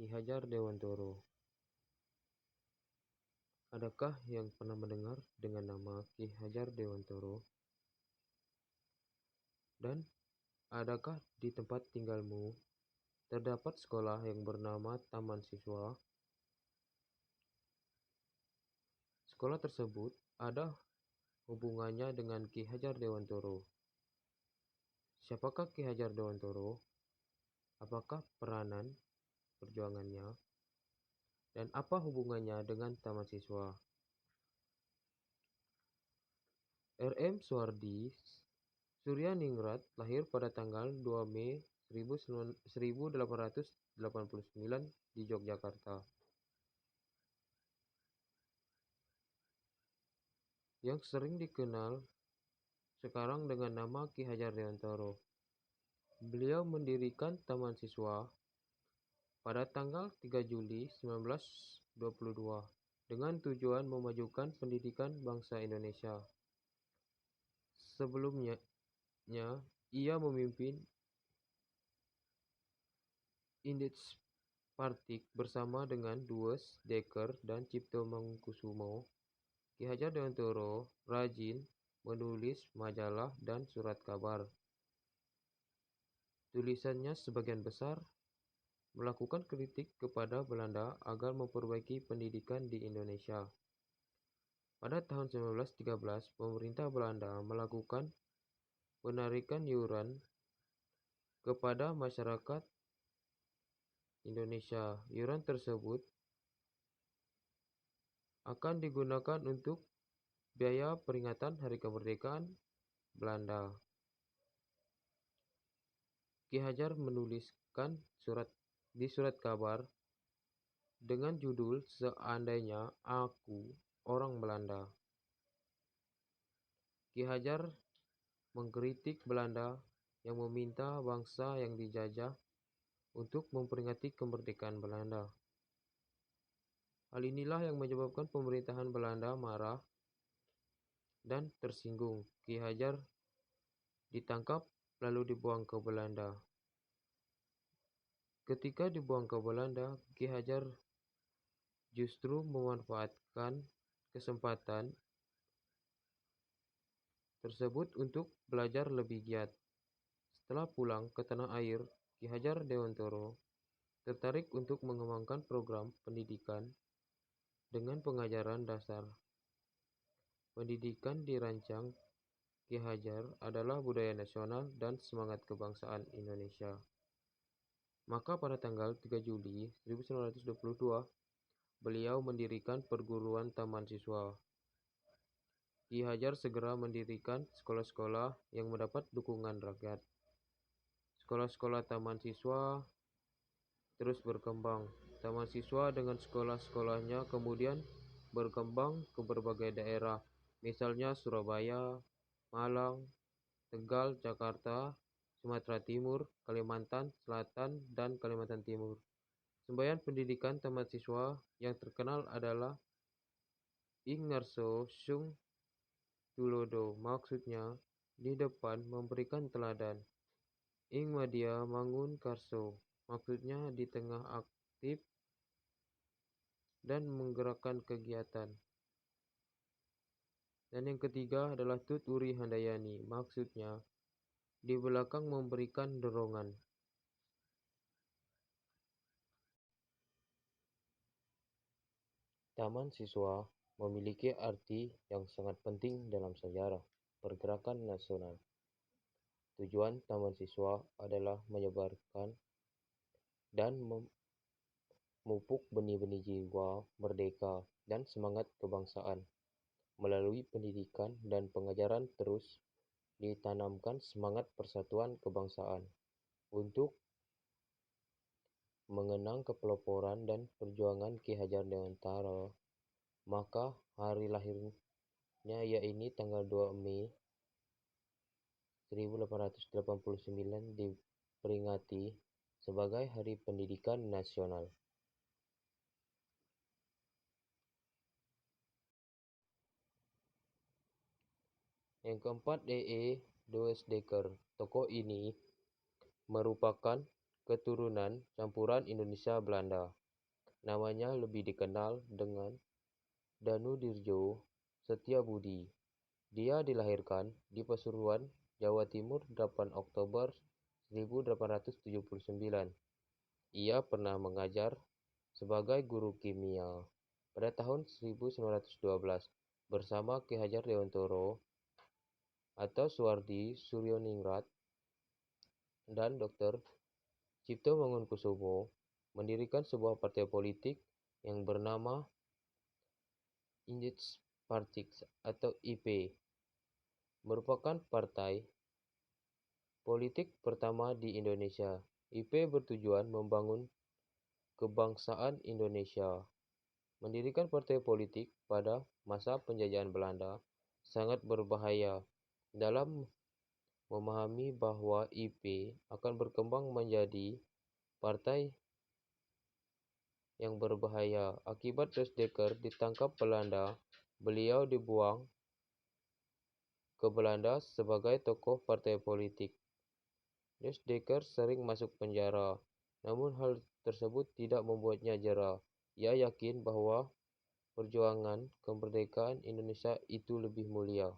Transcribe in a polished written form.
Ki Hajar Dewantara. Adakah yang pernah mendengar dengan nama Ki Hajar Dewantara? Dan adakah di tempat tinggalmu terdapat sekolah yang bernama Taman Siswa? Sekolah tersebut ada hubungannya dengan Ki Hajar Dewantara. Siapakah Ki Hajar Dewantara? Apakah peranan perjuangannya? Dan apa hubungannya dengan Taman Siswa? R.M. Suwardi Suryaningrat lahir pada tanggal 2 Mei 1889 di Yogyakarta, yang sering dikenal sekarang dengan nama Ki Hajar Dewantara. Beliau mendirikan Taman Siswa pada tanggal 3 Juli 1922 dengan tujuan memajukan pendidikan bangsa Indonesia. Sebelumnya, ia memimpin Indeks Partik bersama dengan Dues Dekker dan Cipto Mangunkusumo. Ki Hajar Dewantara rajin menulis majalah dan surat kabar. Tulisannya sebagian besar melakukan kritik kepada Belanda agar memperbaiki pendidikan di Indonesia. Pada tahun 1913, pemerintah Belanda melakukan penarikan iuran kepada masyarakat Indonesia. Iuran tersebut akan digunakan untuk biaya peringatan Hari Kemerdekaan Belanda. Ki Hajar menuliskan surat kabar dengan judul "Seandainya Aku Orang Belanda". Ki Hajar mengkritik Belanda yang meminta bangsa yang dijajah untuk memperingati kemerdekaan Belanda. Hal inilah yang menyebabkan pemerintahan Belanda marah dan tersinggung. Ki Hajar ditangkap lalu dibuang ke Belanda. Ketika dibuang ke Belanda, Ki Hajar justru memanfaatkan kesempatan tersebut untuk belajar lebih giat. Setelah pulang ke tanah air, Ki Hajar Dewantara tertarik untuk mengembangkan program pendidikan dengan pengajaran dasar. Pendidikan dirancang Ki Hajar adalah budaya nasional dan semangat kebangsaan Indonesia. Maka pada tanggal 3 Juli 1922, beliau mendirikan perguruan Taman Siswa. Ki Hajar segera mendirikan sekolah-sekolah yang mendapat dukungan rakyat. Sekolah-sekolah Taman Siswa terus berkembang. Taman Siswa dengan sekolah-sekolahnya kemudian berkembang ke berbagai daerah, misalnya Surabaya, Malang, Tegal, Jakarta, Sumatera Timur, Kalimantan Selatan, dan Kalimantan Timur. Semboyan pendidikan Taman Siswa yang terkenal adalah Ing Ngarso Sung Tulodo, maksudnya di depan memberikan teladan. Ing Madya Mangun Karso, maksudnya di tengah aktif dan menggerakkan kegiatan. Dan yang ketiga adalah Tut Uri Handayani, maksudnya di belakang memberikan dorongan. Taman Siswa memiliki arti yang sangat penting dalam sejarah pergerakan nasional. Tujuan Taman Siswa adalah menyebarkan dan memupuk benih-benih jiwa merdeka dan semangat kebangsaan. Melalui pendidikan dan pengajaran terus ditanamkan semangat persatuan kebangsaan untuk mengenang kepeloporan dan perjuangan Ki Hajar Dewantara. Maka hari lahirnya yaitu tanggal 2 Mei 1889 diperingati sebagai Hari Pendidikan Nasional. Yang keempat, D.E. Dues Dekker. Tokoh ini merupakan keturunan campuran Indonesia-Belanda. Namanya lebih dikenal dengan Danudirjo Setiabudi. Dia dilahirkan di Pasuruan, Jawa Timur 8 Oktober 1879. Ia pernah mengajar sebagai guru kimia pada tahun 1912 bersama Ki Hajar Dewantoro atau Suwardi Suryoningrat dan Dr. Cipto Mangunkusumo mendirikan sebuah partai politik yang bernama Independence Party atau IP, merupakan partai politik pertama di Indonesia. IP bertujuan membangun kebangsaan Indonesia. Mendirikan partai politik pada masa penjajahan Belanda sangat berbahaya. Dalam memahami bahwa IP akan berkembang menjadi partai yang berbahaya. Akibat Rusdeker ditangkap Belanda, beliau dibuang ke Belanda sebagai tokoh partai politik. Rusdeker sering masuk penjara, namun hal tersebut tidak membuatnya jera. Ia yakin bahwa perjuangan kemerdekaan Indonesia itu lebih mulia.